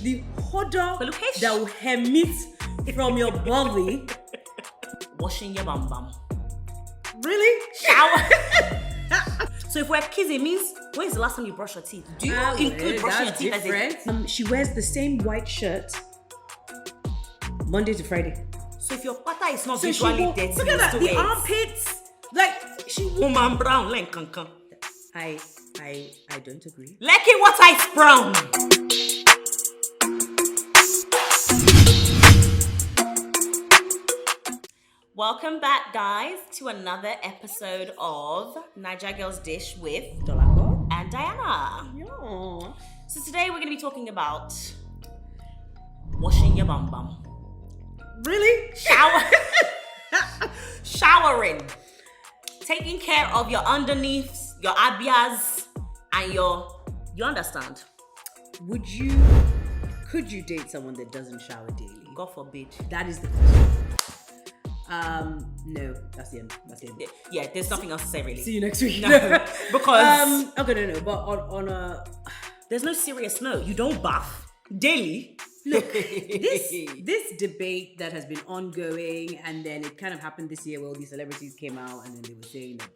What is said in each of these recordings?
the odor that will emit from your body. Washing your bum bum. Really? Shower. So if we're kids, it means when's the last time you brush your teeth? Do you include brushing your teeth different. as a... She wears the same white shirt Monday to Friday. So if your pata is not visually dirty, look at that, the armpits. Like she woman brown like kankan. I don't agree. Like it what I brown. Welcome back, guys, to another episode of Naija Girls Dish with Dolapo and Diana. Yeah. So today we're going to be talking about washing your bum bum. Really? Showering. Taking care of your underneaths, your abias, and you understand? Could you date someone that doesn't shower daily? God forbid. That is the question. No, that's the end. Yeah, there's nothing else to say really. See you next week. No, because okay, no. But on a there's no serious no. You don't bath daily. Look, this debate that has been ongoing, and then it kind of happened this year where all these celebrities came out, and then they were saying that,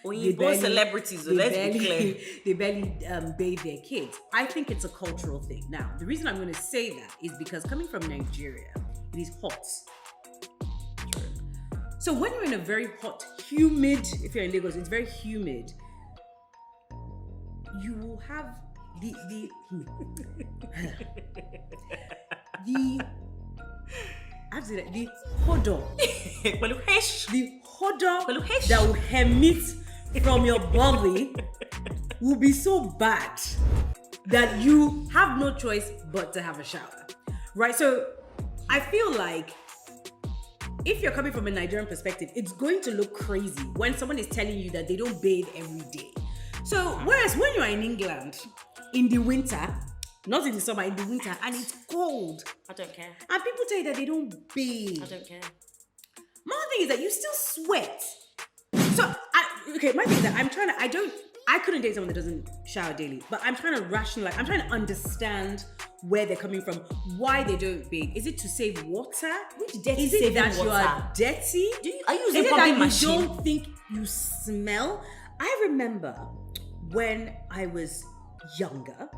when you both celebrities, let's be clear, they barely bathe their kids. I think it's a cultural thing. Now, the reason I'm going to say that is because coming from Nigeria, it is hot. So when you're in a very hot, humid, if you're in Lagos, it's very humid. You will have the odor that will emit from your body will be so bad that you have no choice but to have a shower, right? So I feel like if you're coming from a Nigerian perspective, it's going to look crazy when someone is telling you that they don't bathe every day. So whereas when you're in England in the winter, not in the summer, in the winter, and it's cold, I don't care. And people tell you that they don't bathe. I don't care. My thing is that you still sweat. So my thing is that I couldn't date someone that doesn't shower daily, but I'm trying to rationalize, I'm trying to understand where they're coming from, why they don't bathe. Is it to save water? Which dirty is it saving that water? You are dirty? Are you using is it pumping that machine? You don't think you smell? I remember when I was younger,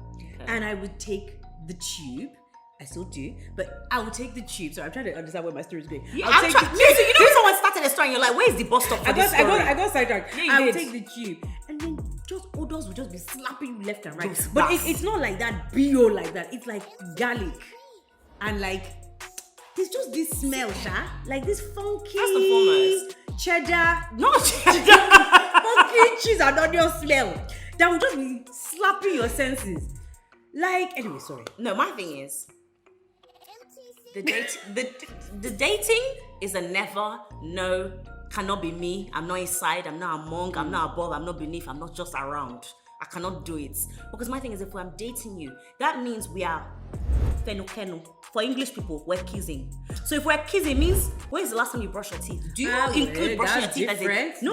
and I would take the tube. I still do, but I would take the tube. So I'm trying to understand where my story is going. So someone started a story and you're like, where's the bus stop for this story? I got sidetracked. Yeah, I would take the tube, and then just odors would just be slapping you left and right. But it's not like that BO like that. It's like garlic, and like there's just this smell, like this funky First and foremost, cheddar, not cheddar, funky cheese and onion smell that would just be slapping your senses. Like, anyway, sorry. No, my thing is the dating is a never, no, cannot be me. I'm not inside, I'm not among, I'm not above, I'm not beneath, I'm not just around. I cannot do it. Because my thing is, if I'm dating you, that means we are fenokeno. For English people, we're kissing. So if we're kissing, it means when's the last time you brush your teeth? Do you include brushing your teeth different. as a... No.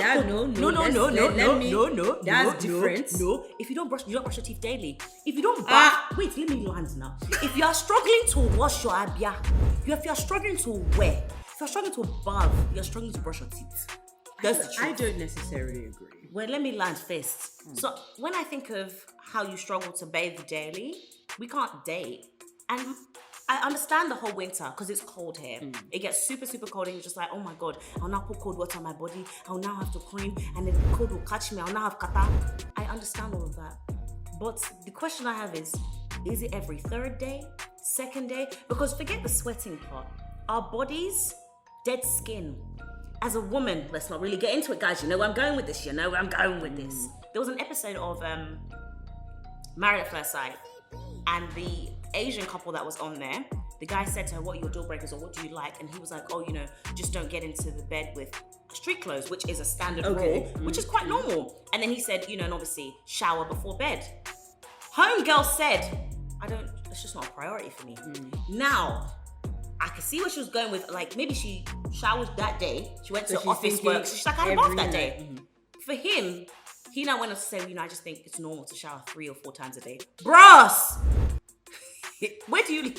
That's different. No. If you don't brush your teeth daily. If you don't bath... Wait, let me land now. If you are struggling to wash your abia, if you're struggling to wear, if you're struggling to bath, you're struggling to brush your teeth. I don't necessarily agree. Well, let me land first. So when I think of how you struggle to bathe daily, we can't date. And I understand the whole winter because it's cold here. It gets super, super cold and you're just like, oh my God, I'll now put cold water on my body. I'll now have to clean and then the cold will catch me. I'll now have kata. I understand all of that. But the question I have is it every third day, second day? Because forget the sweating part. Our bodies, dead skin. As a woman, let's not really get into it, guys. You know where I'm going with this. There was an episode of Married at First Sight, and the Asian couple that was on there, the guy said to her, what are your deal breakers or what do you like? And he was like, just don't get into the bed with street clothes, which is a standard rule, which is quite normal. And then he said, and obviously shower before bed. Homegirl said, it's just not a priority for me. Now, I could see where she was going with, like, maybe she showered that day. She went to office work. So she's like, I had a bath that day. For him, he now went on to say, I just think it's normal to shower 3 or 4 times a day. Bros! Where do you live?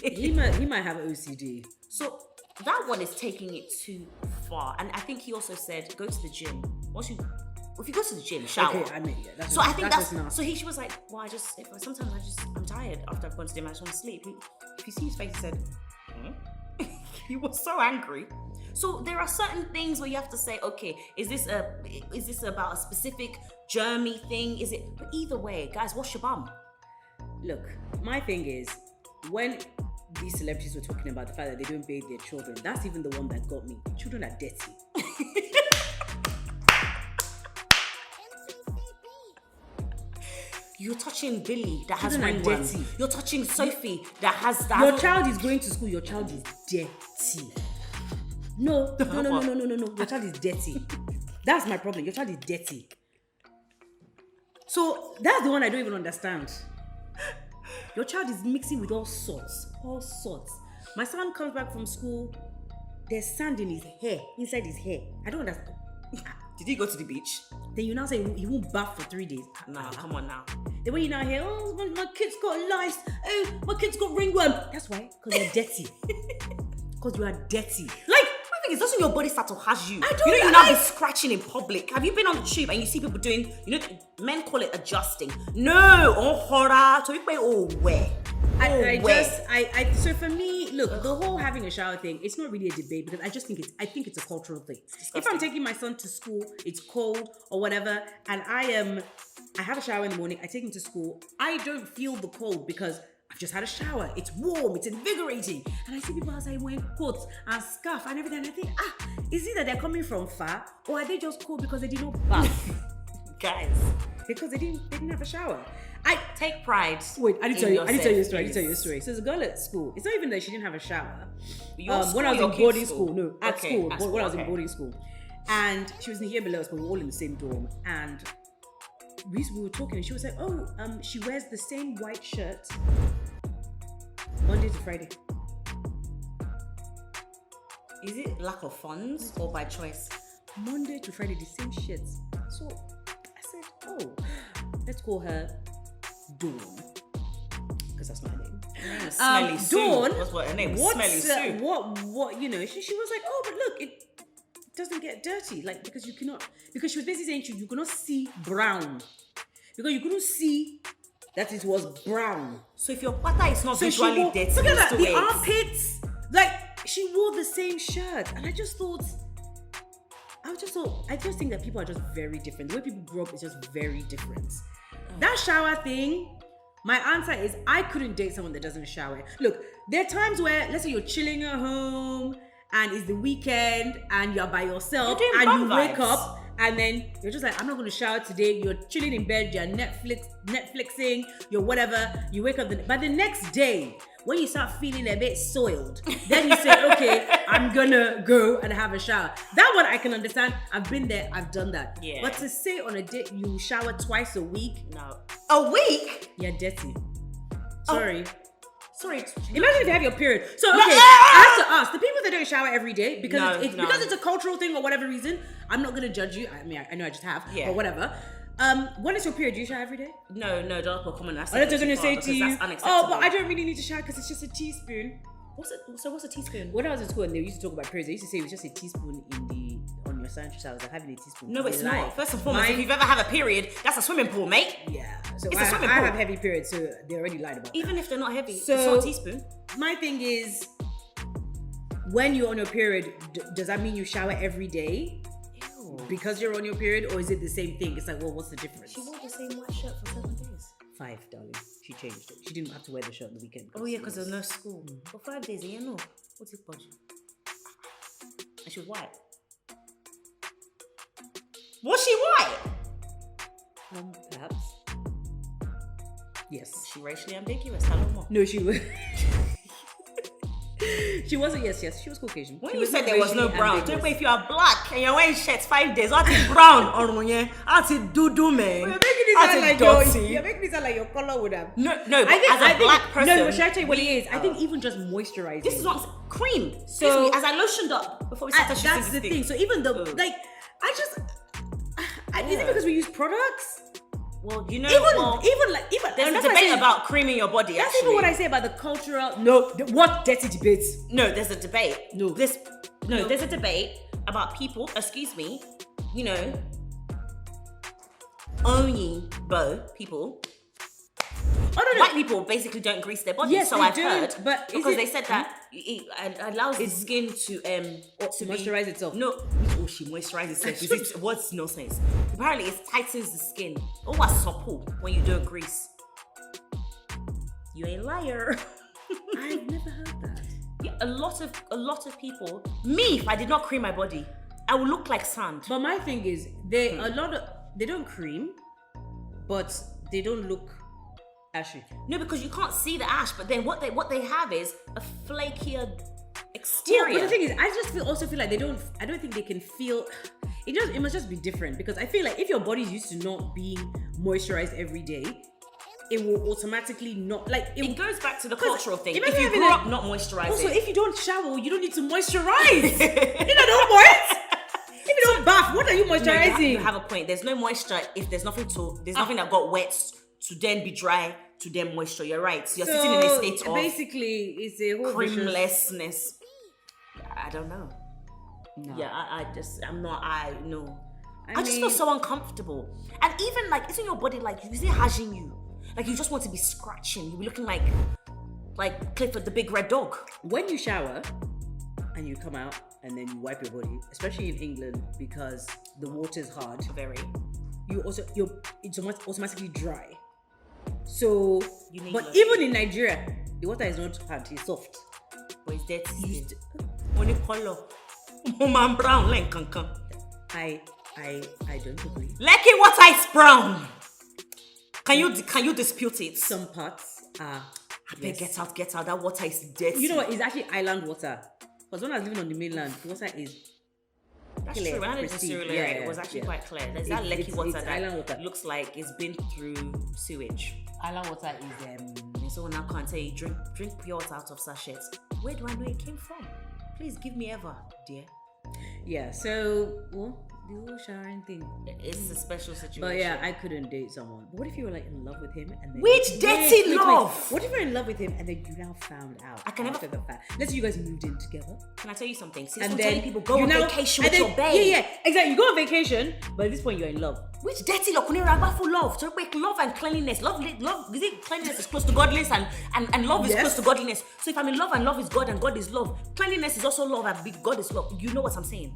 He might have OCD. So that one is taking it too far. And I think he also said, go to the gym. If you go to the gym, shower. Okay, I mean, yeah, that's so I think that's nasty. so she was like, well, sometimes I'm tired after I've gone to the gym. I just want to sleep. If you see his face, he said, he was so angry. So there are certain things where you have to say, okay, is this about a specific germy thing? Is it? But either way, guys, wash your bum. Look, my thing is, when these celebrities were talking about the fact that they don't bathe their children, that's even the one that got me. Children are dirty. You're touching Billy that has Children are ringworm. dirty. You're touching Sophie that has that. Your child is going to school. Your child is dirty. No. Your child is dirty. That's my problem. Your child is dirty. So that's the one I don't even understand. Your child is mixing with all sorts. My son comes back from school. There's sand in his hair, inside his hair. I don't understand. Did he go to the beach? Then you now say he won't bath for 3 days. Nah, come on now. Then when you now hear, oh, my kid's got lice. Oh, my kid's got ringworm. That's why, because you're dirty. Because you are dirty. Like, my thing is, doesn't your body start to hash you? I don't You know, you like- now be scratching in public. Have you been on the tube and you see people doing, men call it adjusting. No, horror. So you pay where? So for me, look, the whole having a shower thing, it's not really a debate because I think it's a cultural thing. If I'm taking my son to school, it's cold or whatever, and I have a shower in the morning, I take him to school, I don't feel the cold because I've just had a shower. It's warm, it's invigorating. And I see people outside wearing coats and scarf and everything, and I think, is it that they're coming from far or are they just cold because they did not bath? Guys. Because they didn't have a shower. I take pride. Wait, I need to tell you a story. please. So there's a girl at school. It's not even that she didn't have a shower. Your school, when I was your in kids' boarding school? school, no, at Okay, school. at When school, I was in okay. boarding school, and she was in here below us, but we were all in the same dorm. And we were talking, and she was like, "Oh, she wears the same white shirt Monday to Friday." Is it lack of funds or by choice? Monday to Friday, the same shit. So I said, "Oh, let's call her Dawn, because that's my name." Her name is Smelly Sue. Dawn. What's what her name? Smelly Sue. What she was like, "Oh, but look, it doesn't get dirty, like because she was basically saying you cannot see brown, because you couldn't see that it was brown. So if your butter is not visually dirty, look at that, still the wear it. armpits, like she wore the same shirt, and I just think that people are just very different. The way people grow up is just very different. That shower thing, my answer is I couldn't date someone that doesn't shower. Look, there are times where, let's say you're chilling at home and it's the weekend and you're by yourself You're doing and you bum wake vibes. up and then you're just like, I'm not going to shower today. You're chilling in bed, you're Netflixing, you're whatever. You wake up, but the next day, when you start feeling a bit soiled, then you say, okay, I'm gonna go and have a shower. That one I can understand. I've been there, I've done that. Yeah. But to say on a date you shower twice a week, No. A week? you're dirty. Sorry. Sorry. Imagine if you have your period. So okay, No. I have to ask the people that don't shower every day because No, it's no. because it's a cultural thing or whatever reason. I'm not gonna judge you. I mean, I know I just have, Yeah. but whatever. When is your period? Do you shower every day? No, Dolapo, come on. That's Or they're gonna say to you, that's unacceptable. oh, but I don't really need to shower because it's just a teaspoon. What's a teaspoon? When I was in school and they used to talk about periods, they used to say it was just a teaspoon on your sanitary towel. I was like, having a teaspoon. No, it's They lie. not. First and foremost, Mine- if you've ever had a period, that's a swimming pool, mate. Yeah. So It's a swimming I pool. have heavy periods, so they already lied about that. Even if they're not heavy, So- it's not a teaspoon. My thing is, when you're on your period, does that mean you shower every day Ew. because you're on your period, or is it the same thing? It's like, well, what's the difference? She wore the same white shirt for 7 days. 5, darling. She changed it. She didn't have to wear the shirt on the weekend. Oh yeah, because there's no school. For 5 days, you know. What's it budget? And she was white. Was she white? Perhaps. Yes. She racially ambiguous. Hello, more. No, she was. She wasn't. Yes, she was Caucasian. When She you was said not there was no racially brown, ambiguous. don't wait if you are black and you're wearing shirts 5 days. What is brown? What is doo man? You're making it What sound is like dirty? you're making it sound like your color would have. No, but I as a black person, No, should I tell you what it is? I think even just moisturizing. this is what I'm saying. Cream. So- Excuse me, as I lotioned up before we started shooting that's the this thing. So even though, Ugh. like, is it because we use products? Well, you know, even there's and a that's why I debate say- about creaming your body. That's actually. even what I say about the cultural. No, what dirty debates? No, there's a debate. No. There's a debate about people, excuse me, you know, owning people. Oh, no. White people basically don't grease their bodies, Yes, so they I've don't, heard. but is because it- they said that it allows the skin to moisturize itself. No, she moisturizes itself. Is it what's nonsense? Apparently, it tightens the skin. Oh, what's supple when you don't grease? You a liar. I've never heard that. Yeah, a lot of people. Me, if I did not cream my body, I would look like sand. But my thing is, they don't cream, but they don't look ashy. No, because you can't see the ash. But then what they have is a flakier Yeah, exterior. but the thing is, I just also feel like they don't. I don't think they can feel. It must just be different because I feel like if your body's used to not being moisturized every day, it will automatically not like it goes back to the cultural thing. imagine If you having grew a- up not moisturizing, Also, if you don't shower, you don't need to moisturize. You know the point. If you don't bath, what are you no, moisturizing? you have a point. There's no moisture if there's nothing that got wet to then be dry to then moisture. You're right. So you're sitting in a state of basically it's a whole vicious- creamlessness. I don't know. No. Yeah, I just know. I I just feel mean- so uncomfortable. And even like, isn't your body like, you see hashing you? Like you just want to be scratching. You be looking like Clifford the big red dog. When you shower and you come out and then you wipe your body, especially in England because the water is hard, Very. it's automatically dry. So, You need but lotion. even in Nigeria, the water is not hard; it's soft. But it's dirty. Only color. Man brown like kankan. I don't agree. Like it water is brown. Can you dispute it? Some parts are. Yes. Get out. That water is dirty. You know what? It's actually island water. Because when I was living on the mainland, the water is. That's clear, true. When I lived in pristine. Sierra Leone, it was actually quite clear. There's that It's- lecky water it's island water. that looks like it's been through sewage. Island water is And so now can't tell you drink pure water out of sachets. Where do I know it came from? Please give me ever, dear. yeah. So the whole showering thing. It's a special situation. But yeah, I couldn't date someone. But what if you were like in love with him and then Which dirty love? What if you're in love with him and then you now found out? I can never- after the fact. Let's say you guys moved in together. Can I tell you something? See, And I'm then telling people go you on now- vacation and with then- your babe. Yeah, exactly. You go on vacation, but at this point you're in love. Which dirty love? Full love. So wait, love and cleanliness. Love. Is it cleanliness is close to godliness and love is Yes. close to godliness. So if I'm in love and love is God and God is love, cleanliness is also love and God is love. You know what I'm saying?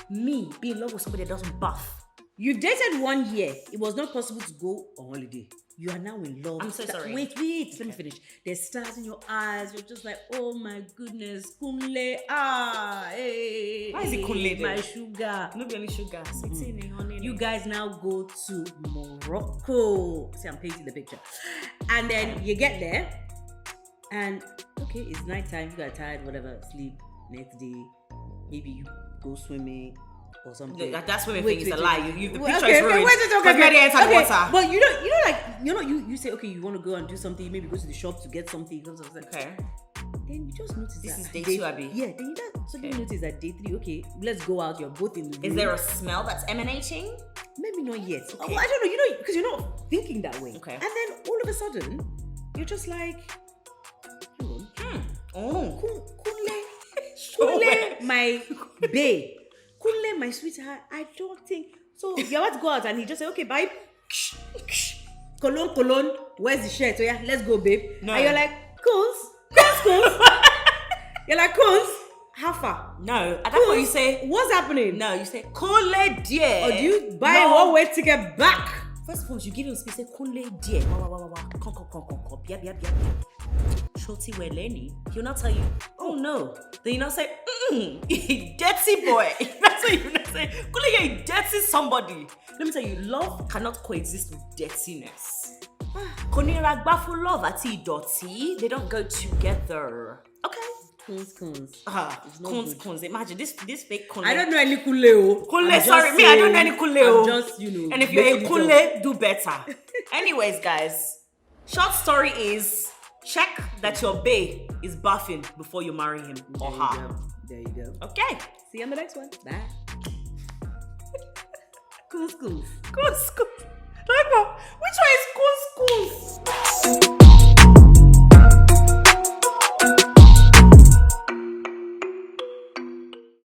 Me being in love with somebody that doesn't bath. You dated 1 year. It was not possible to go on holiday. You are now in love. I'm so sorry. Wait. Let me finish. There's stars in your eyes. You're just like, oh my goodness, Kunle. Hey. Why is it Kunle My then? sugar. No be only sugar. Sweetie, honey. You guys now go to Morocco. See, I'm painting the picture. And then you get there, and okay, it's nighttime. You got tired, whatever, sleep. Next day, maybe you go swimming or something. That swimming thing is a lie. The picture okay, is ruined. wait, okay. Because Mary entered the water. But you say, okay, you want to go and do something, maybe go to the shop to get something. Okay. Then you just notice This that is day 2, Abby. Yeah, then you just suddenly notice that day 3, okay, let's go out. You're both in the room. Is there a smell that's emanating? Maybe not yet. Okay. Oh, I don't know. Because you're not thinking that way. Okay. And then all of a sudden, you're just like, hang on. Oh. Kunle, my babe. Kunle, my sweetheart. I don't think so. You want to go out, and he just said, okay, bye. Cologne. Where's the shirt? So yeah, let's go, babe. No. And you're like, Coons. You're like, Coons. How far? No. At that point you say, What's happening? no, you say, Kunle dear. Or do you buy No. one way ticket back? First of all, you give him space, say, Kunle dear. Wow. Come. Bia. Shorty we Lenny. He'll not tell you, oh no. Then you not say, dirty boy. That's what you not say. Kunle, you're a dirty somebody. Let me tell you, love cannot coexist with dirtiness. Koniragbafu love àti ìdọ̀tí, they don't go together. Okay. Coons. It's not good. Coons. Imagine this fake Kunle. I don't know any Kunle. Kunle, sorry, me, I don't know any Kunle. I'm just, And if you're a making it Kunle, do better. Anyways, guys, short story is check that your bae is bathing before you marry him or her. There you go. Okay. See you on the next one. Bye. Coons. Cool. Which one is couscous?